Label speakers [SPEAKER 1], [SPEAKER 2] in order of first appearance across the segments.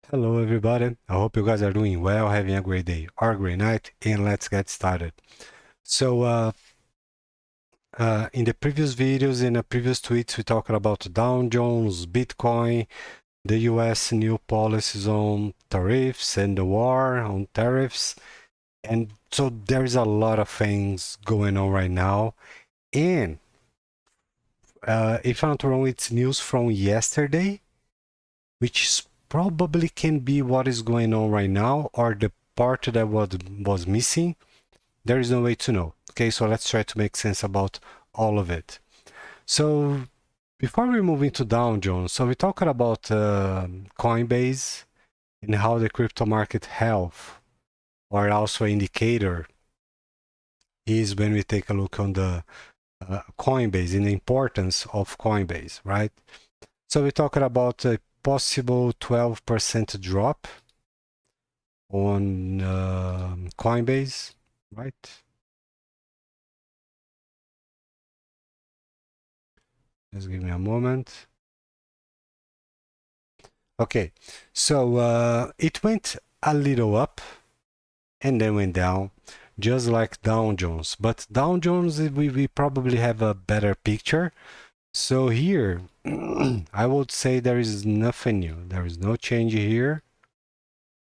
[SPEAKER 1] Hello everybody, I hope you guys are doing well, having a great day or a great night, and let's get started. So in the previous videos, in the previous tweets, we talked about Dow Jones, Bitcoin, the US new policies on tariffs and the war on tariffs. And so there's a lot of things going on right now. And if I'm not wrong, it's news from yesterday, which probably can be what is going on right now or the part that was missing. There is no way to know. Okay, so let's try to make sense about all of it. So before we move into Dow Jones, so we're talking about Coinbase and how the crypto market health, or also indicator, is when we take a look on the Coinbase and the importance of Coinbase, right? So we're talking about a possible 12% drop on Coinbase, right? Just give me a moment. Okay, so it went a little up and then went down, just like Dow Jones. But Dow Jones, we probably have a better picture. So here, I would say there is nothing new. There is no change here.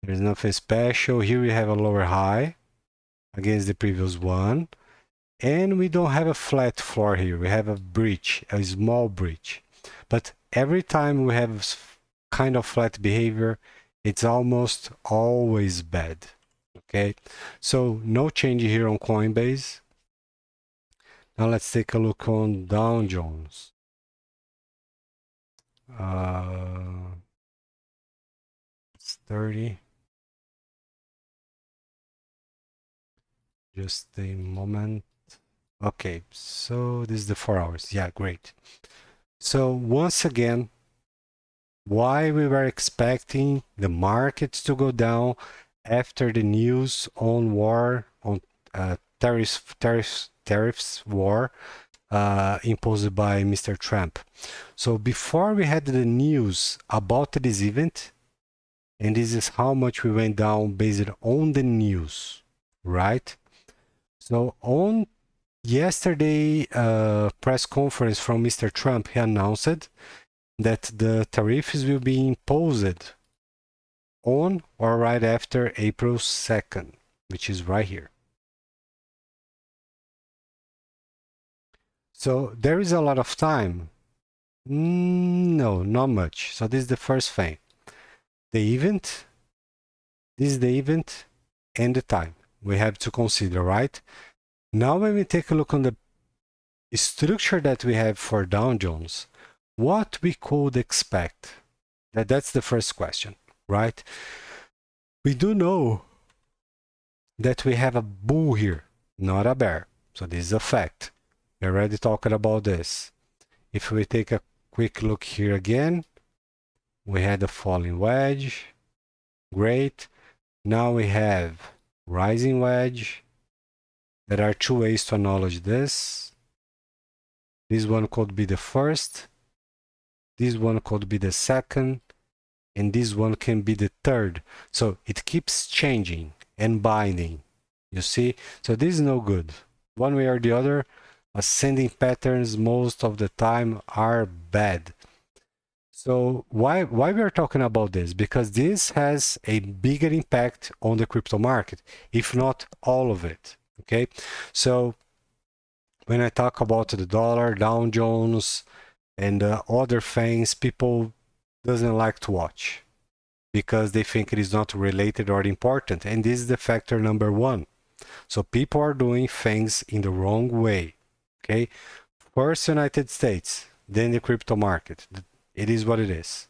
[SPEAKER 1] There is nothing special. Here we have a lower high against the previous one. And we don't have a flat floor here. We have a breach, a small breach. But every time we have kind of flat behavior, it's almost always bad. Okay, so no change here on Coinbase. Now let's take a look on Dow Jones. It's 30. Just a moment. Okay, so this is the 4 hours. Yeah, great. So once again, why we were expecting the markets to go down after the news on war, on tariffs war imposed by Mr. Trump. So before we had the news about this event, and this is how much we went down based on the news, right? So on yesterday press conference from Mr. Trump, he announced that the tariffs will be imposed on or right after April 2nd, which is right here. So there is a lot of time. No, not much. So this is the first thing. The event, this is the event and the time we have to consider, right? Now when we take a look on the structure that we have for Dow Jones, what we could expect? That's the first question, right? We do know that we have a bull here, not a bear. So this is a fact. We already talked about this. If we take a quick look here again, we had a falling wedge. Great. Now we have rising wedge. There are two ways to acknowledge this. This one could be the first. This one could be the second. And this one can be the third. So it keeps changing and binding. You see? So this is no good. One way or the other, ascending patterns most of the time are bad. So why we are talking about this? Because this has a bigger impact on the crypto market, if not all of it. Okay, so when I talk about the dollar, Dow Jones, and other things, people doesn't like to watch because they think it is not related or important, and this is the factor number one. So people are doing things in the wrong way. Okay, first United States, then the crypto market. It is what it is.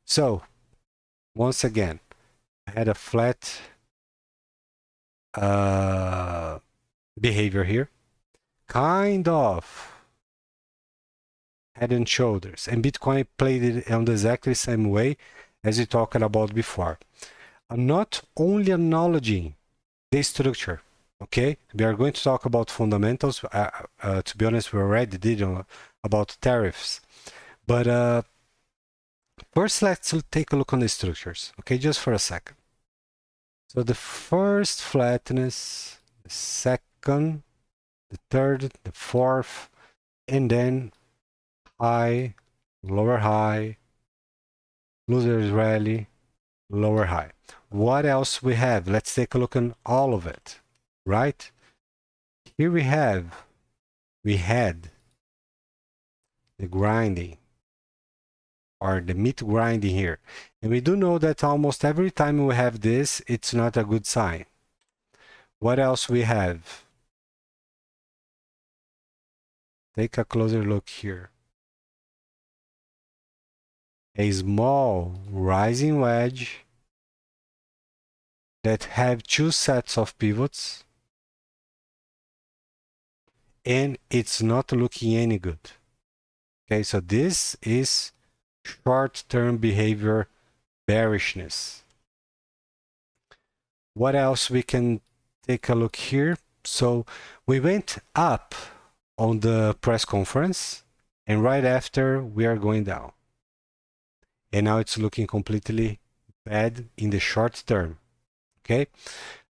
[SPEAKER 1] So once again, I had a flat behavior here, kind of head and shoulders, and Bitcoin played it on the exactly same way as we talked about before. I'm not only acknowledging the structure. Okay, we are going to talk about fundamentals. To be honest, we already did about tariffs, but First, let's take a look on the structures, okay, just for a second. So the first flatness, the second, the third, the fourth, and then high, lower high, losers rally, lower high. What else we have? Let's take a look on all of it, right? Here we had the grinding, or the meat grinding here. And we do know that almost every time we have this, it's not a good sign. What else we have? Take a closer look here. A small rising wedge that have two sets of pivots, and it's not looking any good. Okay, so this is short-term behavior bearishness. What else we can take a look here? So we went up on the press conference, and right after we are going down. And now it's looking completely bad in the short term. Okay,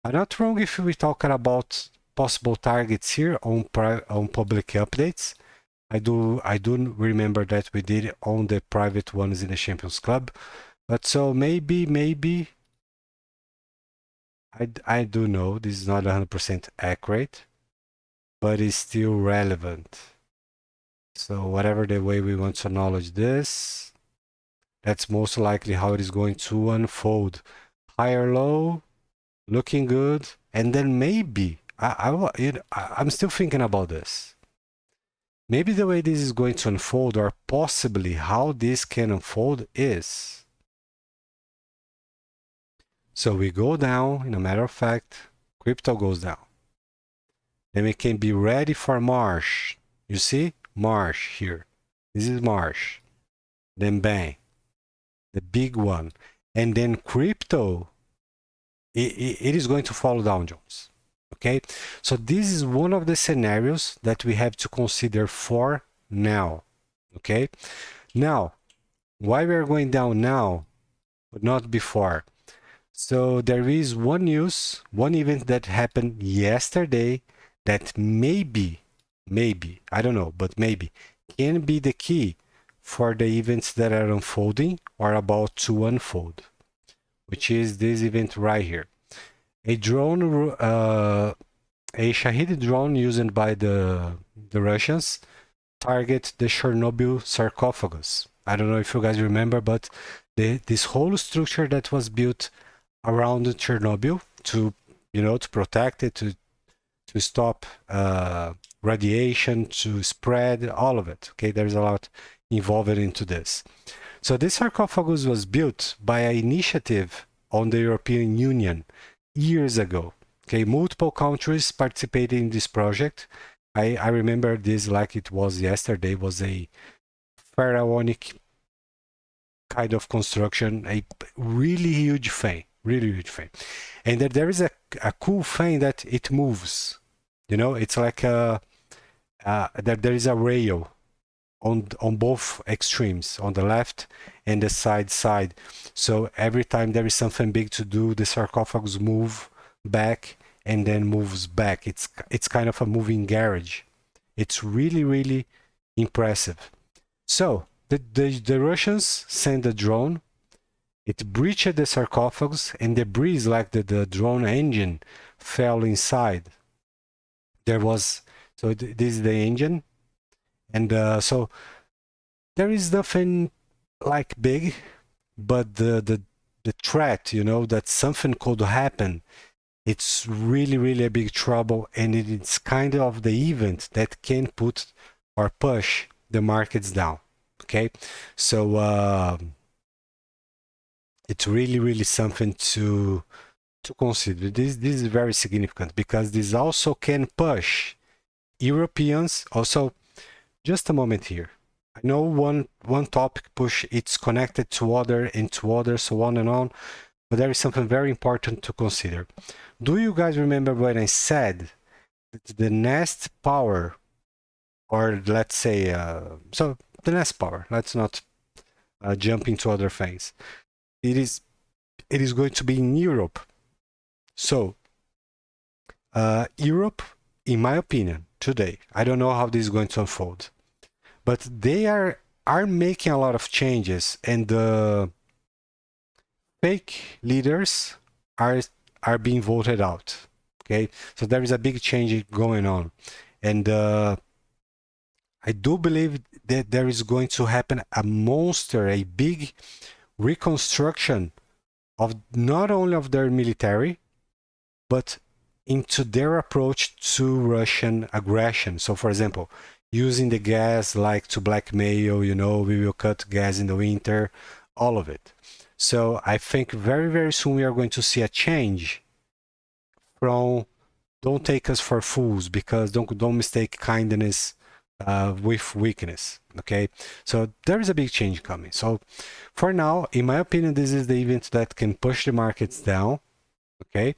[SPEAKER 1] I'm not wrong if we're talking about possible targets here on public updates. I do remember that we did on the private ones in the Champions Club, but so maybe I do know this is not 100% accurate, but it's still relevant. So whatever the way we want to acknowledge this, that's most likely how it is going to unfold. Higher low, looking good, and then maybe I'm still thinking about this. Maybe the way this is going to unfold, or possibly how this can unfold, is so we go down. In a matter of fact, crypto goes down. Then we can be ready for March. You see, March here. This is March. Then bang, the big one, and then crypto. It is going to follow Dow Jones. Okay, so this is one of the scenarios that we have to consider for now. Okay, now why we are going down now but not before? So there is one event that happened yesterday that maybe I don't know, but maybe can be the key for the events that are unfolding or about to unfold, which is this event right here. A drone, a Shahid drone used by the Russians target the Chernobyl sarcophagus. I don't know if you guys remember, but this whole structure that was built around Chernobyl to protect it, to stop radiation to spread, all of it. Okay, there's a lot involved into this. So this sarcophagus was built by an initiative on the European Union years ago. Okay, multiple countries participated in this project. I remember this like it was yesterday. It was a pharaonic kind of construction, a really huge thing, and that there is a cool thing that it moves. It's like that there is a rail on both extremes, on the left and the side. So every time there is something big to do, the sarcophagus move back and then moves back. It's kind of a moving garage. It's really impressive. So the Russians sent a drone. It breached the sarcophagus, and debris like the drone engine fell inside. This is the engine, and so there is nothing like big, but the threat, that something could happen, it's really a big trouble, and it's kind of the event that can put or push the markets down. Okay, so it's really something to consider. This is very significant because this also can push Europeans. Also, just a moment here. I know one topic push, it's connected to other and to other, so on and on, but there is something very important to consider. Do you guys remember when I said that the next power, or let's say, so the next power, let's not jumping to other things. It is going to be in Europe. So Europe, in my opinion, today, I don't know how this is going to unfold, but they are making a lot of changes, and the fake leaders are being voted out. Okay, so there is a big change going on, and I do believe that there is going to happen a big reconstruction of not only of their military, but into their approach to Russian aggression. So, for example, using the gas like to blackmail, we will cut gas in the winter, all of it. So I think very, very soon we are going to see a change from don't take us for fools, because don't mistake kindness with weakness. Okay, so there is a big change coming. So for now, in my opinion, this is the event that can push the markets down. Okay,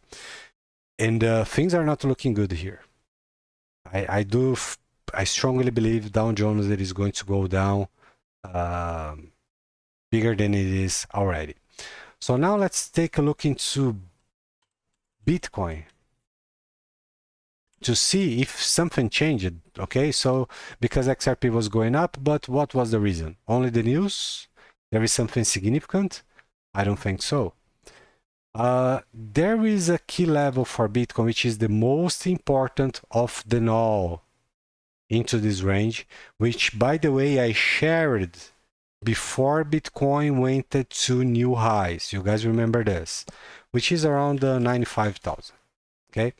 [SPEAKER 1] and things are not looking good here. I strongly believe Dow Jones it is going to go down bigger than it is already. So now let's take a look into Bitcoin to see if something changed. Okay, so because XRP was going up, but what was the reason? Only the news? There is something significant? I don't think so. There is a key level for Bitcoin, which is the most important of them all into this range, which, by the way, I shared before Bitcoin went to new highs. You guys remember this, which is around 95,000. Okay,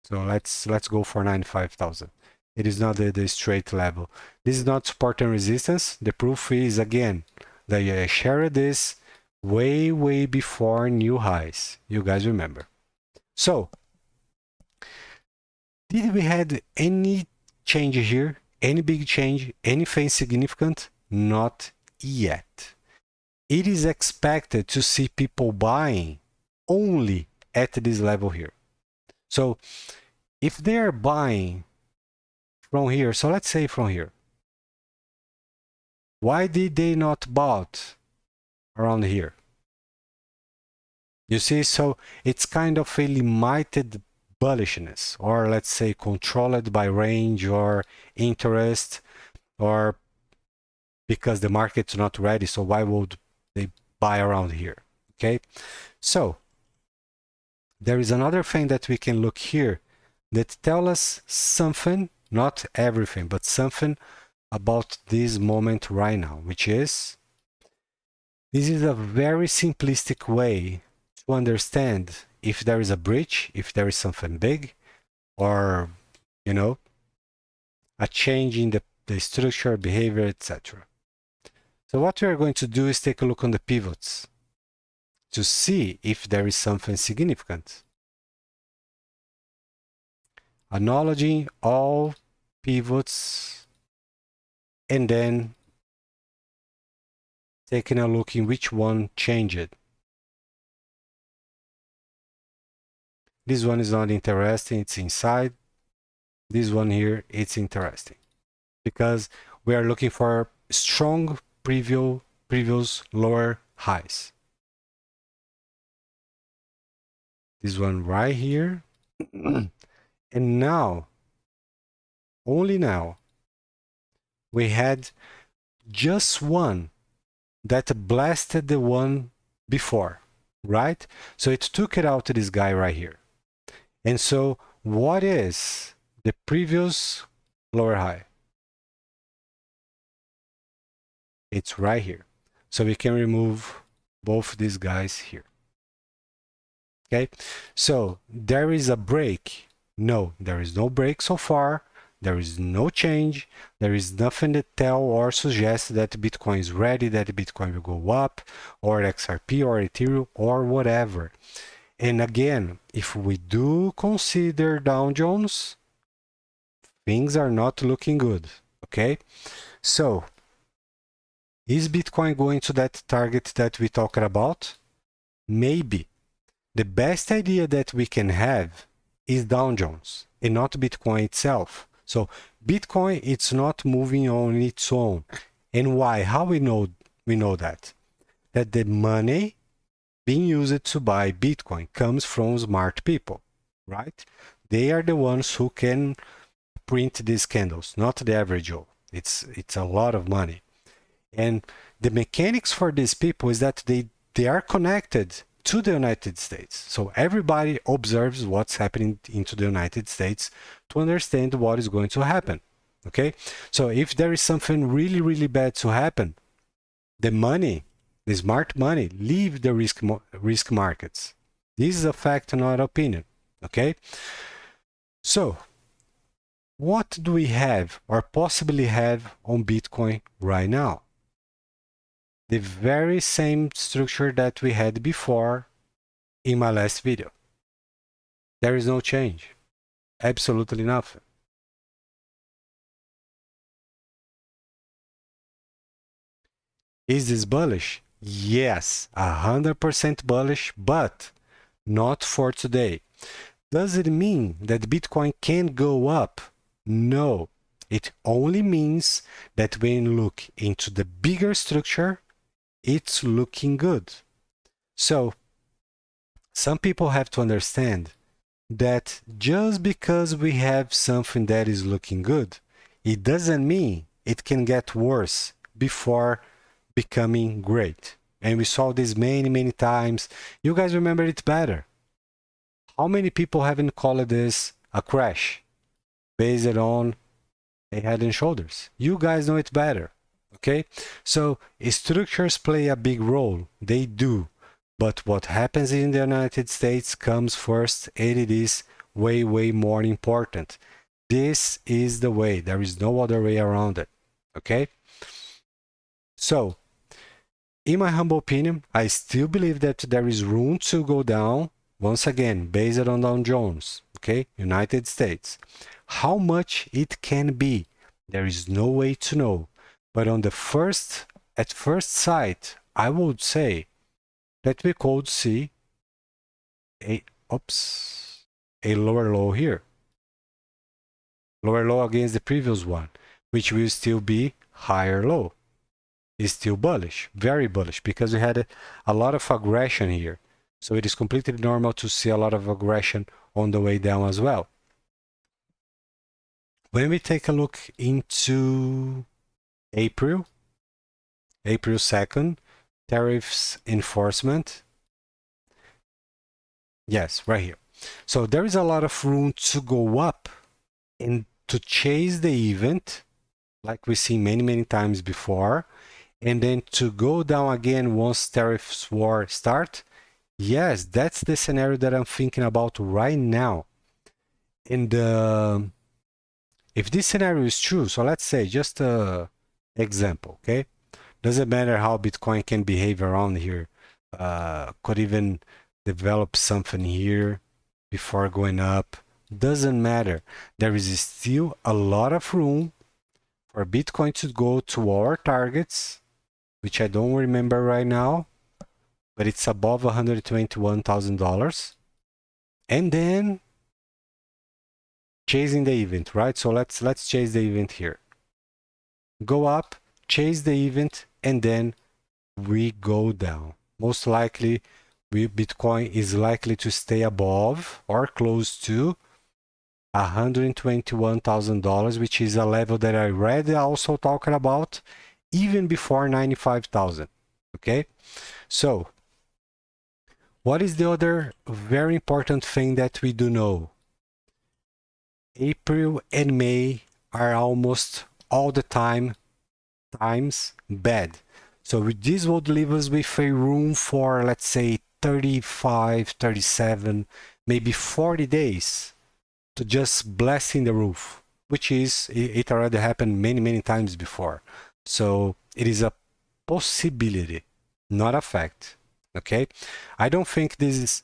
[SPEAKER 1] so let's go for 95,000. It is not the straight level. This is not support and resistance. The proof is, again, that I shared this way before new highs. You guys remember. So did we had any change here? Any big change? Anything significant? Not yet. It is expected to see people buying only at this level here. So if they are buying from here, so let's say from here, why did they not bought around here? You see, so it's kind of a limited bullishness, or let's say controlled by range or interest, or because the market's not ready, so why would they buy around here? Okay, so there is another thing that we can look here that tell us something, not everything, but something about this moment right now, which is, this is a very simplistic way to understand if there is a breach, if there is something big, or, a change in the structure, behavior, etc. So what we are going to do is take a look on the pivots to see if there is something significant. Acknowledging all pivots, and then taking a look in which one changed. This one is not interesting, it's inside. This one here, it's interesting because we are looking for strong previous lower highs. This one right here. And now, only now, we had just one that blasted the one before, right? So it took it out to this guy right here. And so what is the previous lower high? It's right here. So we can remove both these guys here. Okay, so there is a break. No, there is no break so far. There is no change. There is nothing that tell or suggest that Bitcoin is ready, that Bitcoin will go up, or XRP or Ethereum or whatever. And again, if we do consider Dow Jones, things are not looking good. Okay, so is Bitcoin going to that target that we talked about? Maybe. The best idea that we can have is Dow Jones and not Bitcoin itself. So Bitcoin, it's not moving on its own. And why? How we know we know that the money being used to buy Bitcoin comes from smart people, right? They are the ones who can print these candles, not the average Joe. It's a lot of money. And the mechanics for these people is that they are connected to the United States. So everybody observes what's happening into the United States to understand what is going to happen. Okay? So if there is something really, really bad to happen, the money, the smart money, leave the risk markets. This is a fact, not opinion. Okay? So what do we have or possibly have on Bitcoin right now? The very same structure that we had before in my last video. There is no change. Absolutely nothing. Is this bullish? Yes, 100% bullish, but not for today. Does it mean that Bitcoin can go up? No. It only means that when you look into the bigger structure, it's looking good. So, some people have to understand that just because we have something that is looking good, it doesn't mean it can get worse before becoming great. And we saw this many, many times. You guys remember it better. How many people haven't called this a crash based on a head and shoulders? You guys know it better. Okay? So structures play a big role. They do. But what happens in the United States comes first, and it is way, way more important. This is the way. There is no other way around it. Okay? So, in my humble opinion, I still believe that there is room to go down, once again, based on Dow Jones, okay? United States. How much it can be, there is no way to know. But at first sight, I would say that we could see a lower low here. Lower low against the previous one, which will still be higher low. Is still bullish, very bullish, because we had a lot of aggression here. So it is completely normal to see a lot of aggression on the way down as well. When we take a look into April 2nd, tariffs enforcement. Yes, right here. So there is a lot of room to go up and to chase the event, like we've seen many, many times before, and then to go down again once tariffs war start. Yes, that's the scenario that I'm thinking about right now. And if this scenario is true, so let's say just a example, okay? Doesn't matter how Bitcoin can behave around here. Could even develop something here before going up. Doesn't matter. There is still a lot of room for Bitcoin to go to our targets, which I don't remember right now, but it's above $121,000. And then chasing the event, right? So let's chase the event here. Go up, chase the event, and then we go down. Most likely, Bitcoin is likely to stay above or close to $121,000, which is a level that I read also talking about even before 95,000. Okay, so what is the other very important thing that we do know? April and May are almost all the times bad. So this would leave us with a room for, let's say, 35, 37, maybe 40 days to just blast in the roof, which is, it already happened many, many times before. So it is a possibility, not a fact. Okay? I don't think this is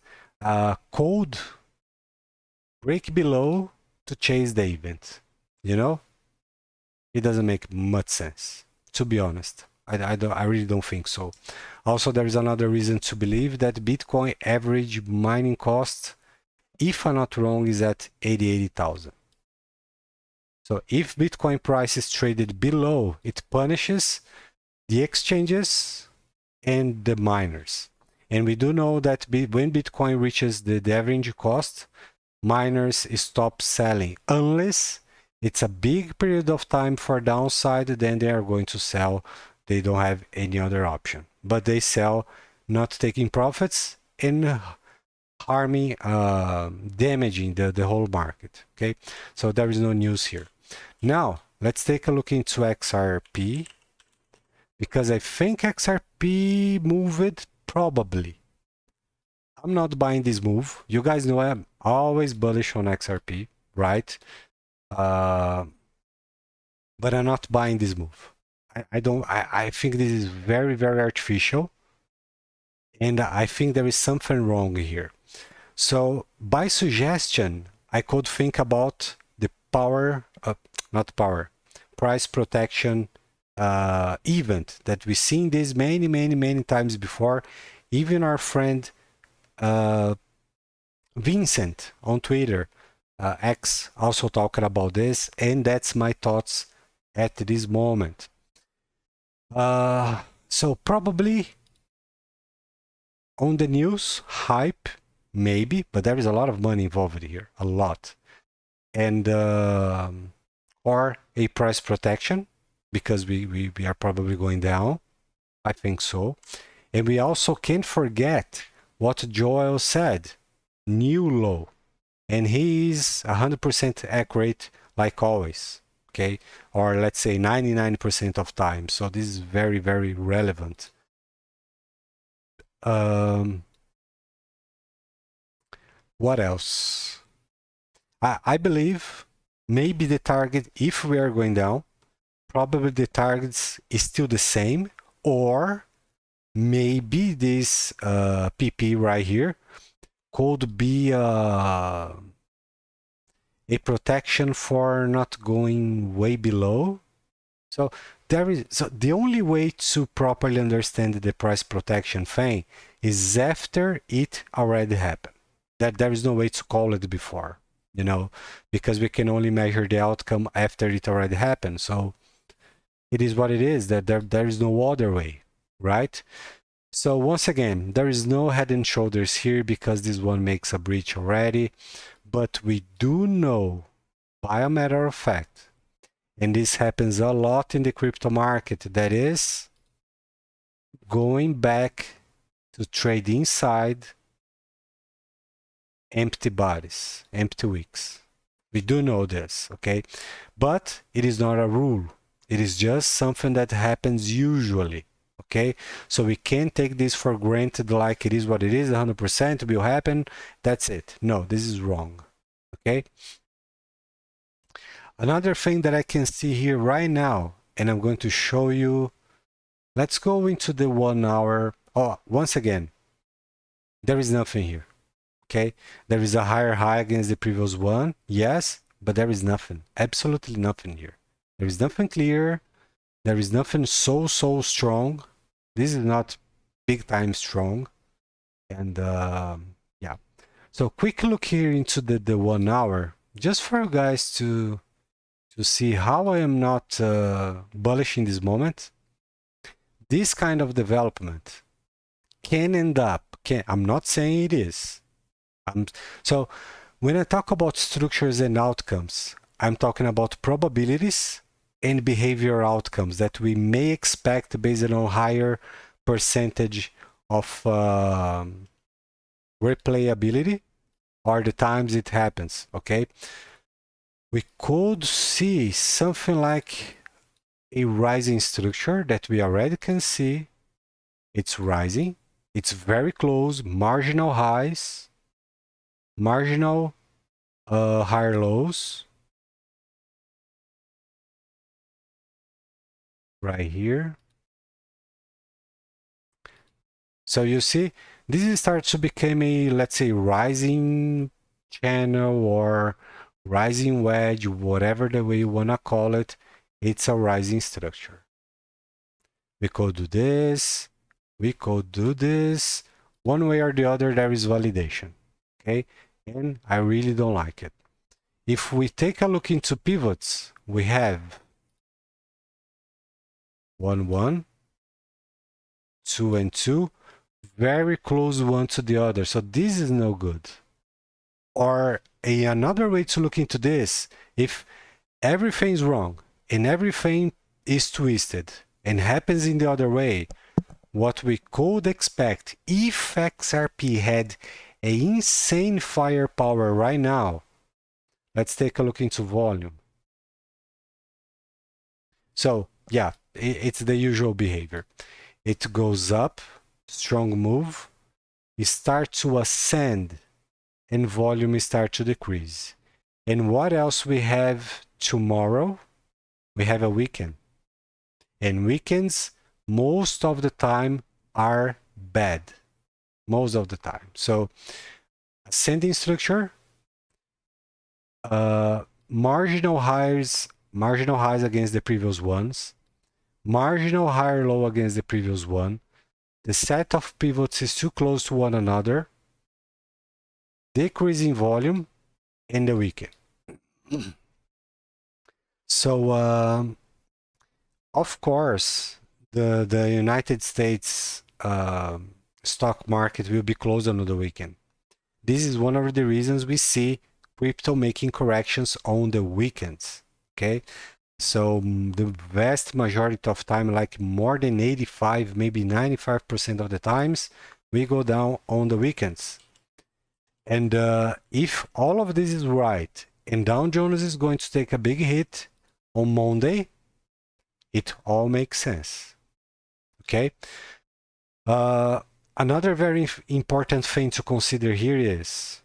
[SPEAKER 1] cold break below to chase the event. You know? It doesn't make much sense, to be honest. I really don't think so. Also, there is another reason to believe that Bitcoin average mining cost, if I'm not wrong, is at 80,000. So if Bitcoin price is traded below, it punishes the exchanges and the miners. And we do know that when Bitcoin reaches the average cost, miners stop selling unless it's a big period of time for downside. Then they are going to sell. They don't have any other option, but they sell, not taking profits and harming, damaging the whole market. Okay, so there is no news here. Now let's take a look into XRP, because I think XRP moved probably. I'm not buying this move. You guys know I'm always bullish on XRP, right? But I'm not buying this move. I think this is very, very artificial. And I think there is something wrong here. So by suggestion, I could think about the price protection event that we've seen this many times before. Even our friend Vincent on Twitter, X, also talking about this, and that's my thoughts at this moment. So probably on the news, hype, maybe, but there is a lot of money involved here, a lot. And or a price protection, because we are probably going down. I think so. And we also can't forget what Joel said, new low. And he is 100% accurate like always, okay? Or let's say 99% of time. So this is very, very relevant. What else? I believe maybe the target, if we are going down, probably the targets is still the same, or maybe this PP right here could be a protection for not going way below. So the only way to properly understand the price protection thing is after it already happened. That there is no way to call it before, you know, because we can only measure the outcome after it already happened. So it is what it is, that there is no other way, right? So once again, there is no head and shoulders here because this one makes a breach already, but we do know, by a matter of fact, and this happens a lot in the crypto market, that is going back to trade inside empty bodies, empty wicks. We do know this, okay? But it is not a rule. It is just something that happens usually, okay? So we can't take this for granted like it is what it is, 100% will happen, that's it. No, this is wrong, okay? Another thing that I can see here right now, and I'm going to show you, let's go into the 1 hour. Oh, once again, there is nothing here. Okay, there is a higher high against the previous one, yes, but there is nothing, absolutely nothing here. There is nothing clear. There is nothing so strong. This is not big time strong. And yeah, so quick look here into the 1 hour, just for you guys to see how I am not bullish in this moment. This kind of development can end up, I'm not saying it is. So when I talk about structures and outcomes, I'm talking about probabilities and behavior outcomes that we may expect based on higher percentage of replayability or the times it happens, okay? We could see something like a rising structure that we already can see. It's rising. It's very close, marginal highs, marginal higher lows right here. So you see, this starts to become a, let's say, rising channel or rising wedge, whatever the way you want to call it. It's a rising structure. We could do this. We could do this. One way or the other, there is validation. Okay, and I really don't like it. If we take a look into pivots, we have 1, 1, 2 and 2, very close one to the other. So this is no good. Or another way to look into this, if everything's wrong and everything is twisted and happens in the other way, what we could expect if XRP had an insane firepower right now. Let's take a look into volume. So yeah, it's the usual behavior. It goes up, strong move, it starts to ascend, and volume start to decrease. And what else we have tomorrow? We have a weekend. And weekends, most of the time, are bad. Most of the time. So, ascending structure, marginal highs against the previous ones, marginal higher low against the previous one. The set of pivots is too close to one another. Decreasing volume in the weekend. So, of course, the United States stock market will be closed on the weekend. This is one of the reasons we see crypto making corrections on the weekends. Okay, so the vast majority of time, like more than 85, maybe 95% of the times, we go down on the weekends. And if all of this is right, and Dow Jones is going to take a big hit on Monday, it all makes sense. Okay. Another very important thing to consider here is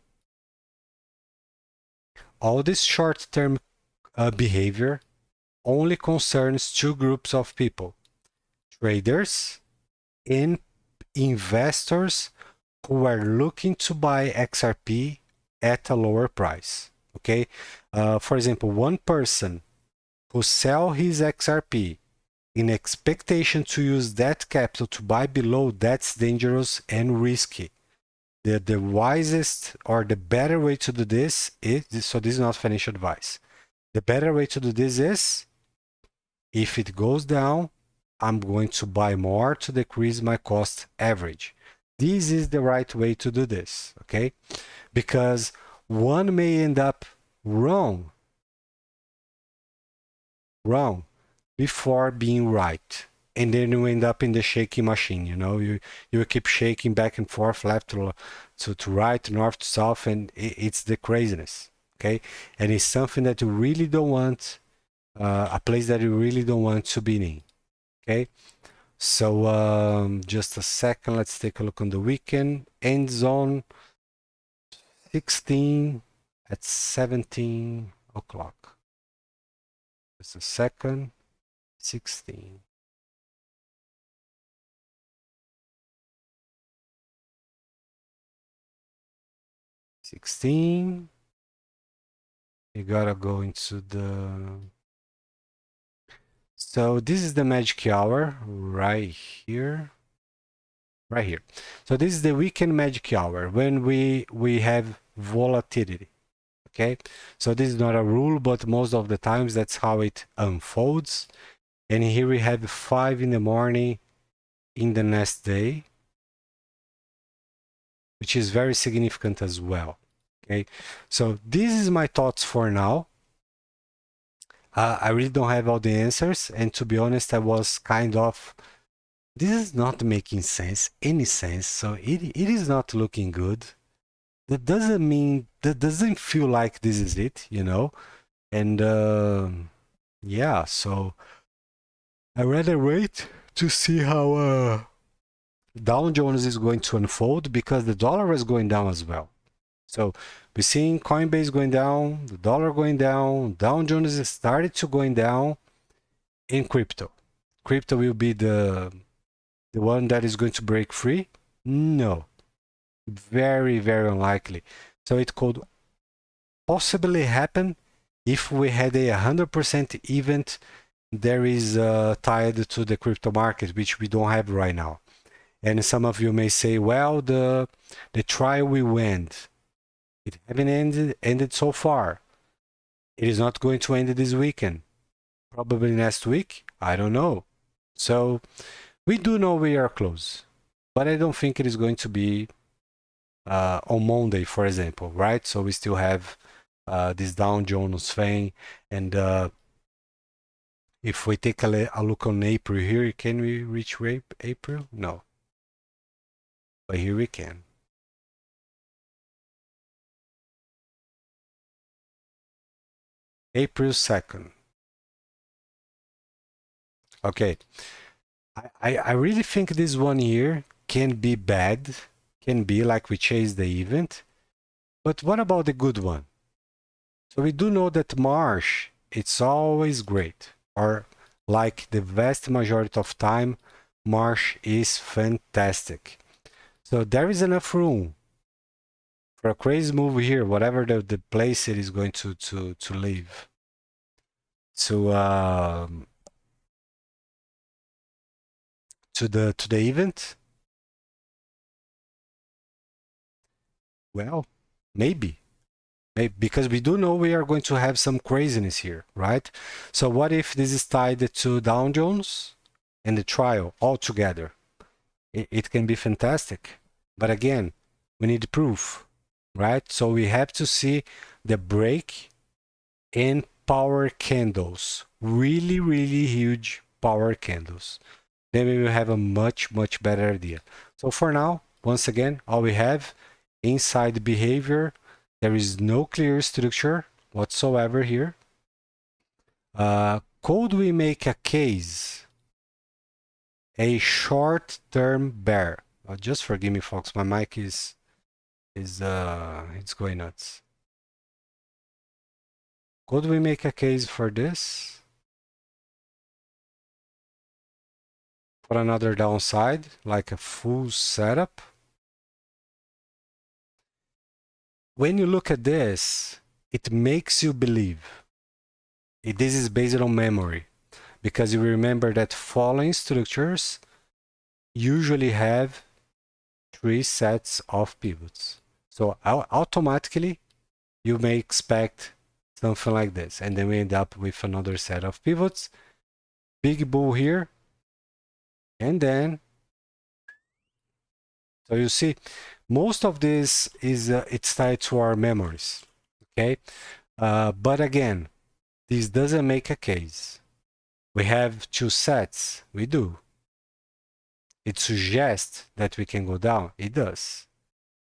[SPEAKER 1] all this short-term behavior only concerns two groups of people: traders and investors who are looking to buy XRP at a lower price. Okay. For example, one person who sell his XRP in expectation to use that capital to buy below, that's dangerous and risky. The wisest or the better way to do this is, so this is not financial advice. The better way to do this is, if it goes down, I'm going to buy more to decrease my cost average. This is the right way to do this, okay? Because one may end up wrong before being right, and then you end up in the shaking machine. You keep shaking back and forth, left to right, north to south, and it's the craziness. Okay, and it's something that you really don't want, a place that you really don't want to be in. Okay, so just a second, let's take a look on the weekend. End zone 16 at 17 o'clock. Just a second. 16. You gotta go into the... So this is the magic hour right here. Right here. So this is the weekend magic hour when we have volatility. Okay, so this is not a rule, but most of the times that's how it unfolds. And here we have 5 in the morning in the next day, which is very significant as well. Okay, so this is my thoughts for now. I really don't have all the answers, and to be honest, I was kind of, this is not making any sense, so it is not looking good. That doesn't mean, that doesn't feel like this is it, and yeah, so I rather wait to see how Dow Jones is going to unfold, because the dollar is going down as well. So we're seeing Coinbase going down, the dollar going down, Dow Jones has started to going down in crypto. Crypto will be the one that is going to break free? No. Very, very unlikely. So it could possibly happen if we had a 100% event there is tied to the crypto market, which we don't have right now. And some of you may say, well, the trial will end. It haven't ended so far. It is not going to end this weekend. Probably next week. I don't know. So We do know we are close, but I don't think it is going to be on Monday, for example, right? So we still have this Dow Jones thing, and if we take a look on April here, can we reach April? No, but here we can. April 2nd. Okay, I really think this one here can be bad, can be like we chase the event, but what about the good one? So we do know that March, it's always great, or like the vast majority of time, March is fantastic. So there is enough room for a crazy move here, whatever the place it is going to leave. To the event. Well, maybe. Maybe because we do know we are going to have some craziness here, right? So what if this is tied to Dow Jones and the trial all together? It can be fantastic. But again, we need proof, right? So we have to see the break in power candles, really, really huge power candles. Then we will have a much, much better idea. So for now, once again, all we have inside behavior, there is no clear structure whatsoever here. Could we make a case? A short-term bear. Just forgive me, folks. My mic is it's going nuts. Could we make a case for this? For another downside, like a full setup? When you look at this, it makes you believe. This is based on memory, because you remember that falling structures usually have 3 sets of pivots. So automatically, you may expect something like this, and then we end up with another set of pivots. Big bull here, and then, so you see, most of this is it's tied to our memories, okay? But again, this doesn't make a case. We have 2 sets, we do. It suggests that we can go down, it does.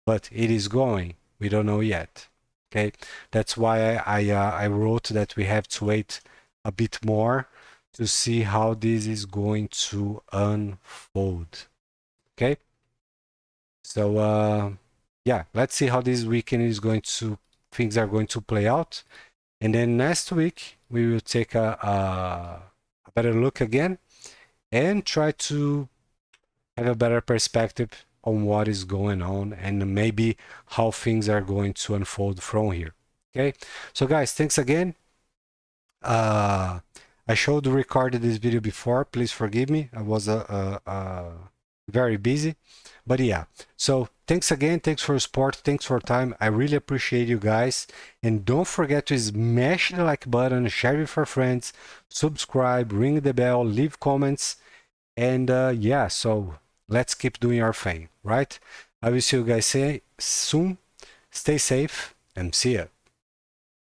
[SPEAKER 1] But it is going, we don't know yet, okay? That's why I wrote that we have to wait a bit more to see how this is going to unfold, okay? So yeah, let's see how this weekend is going to, things are going to play out. And then next week, we will take a better look again and try to have a better perspective on what is going on and maybe how things are going to unfold from here. Okay, so guys, thanks again. I showed recorded this video before. Please forgive me. I was very busy, but yeah. So thanks again. Thanks for your support. Thanks for your time. I really appreciate you guys. And don't forget to smash the like button, share it for friends, subscribe, ring the bell, leave comments, and yeah. So let's keep doing our thing, right? I will see you guys soon. Stay safe and see ya.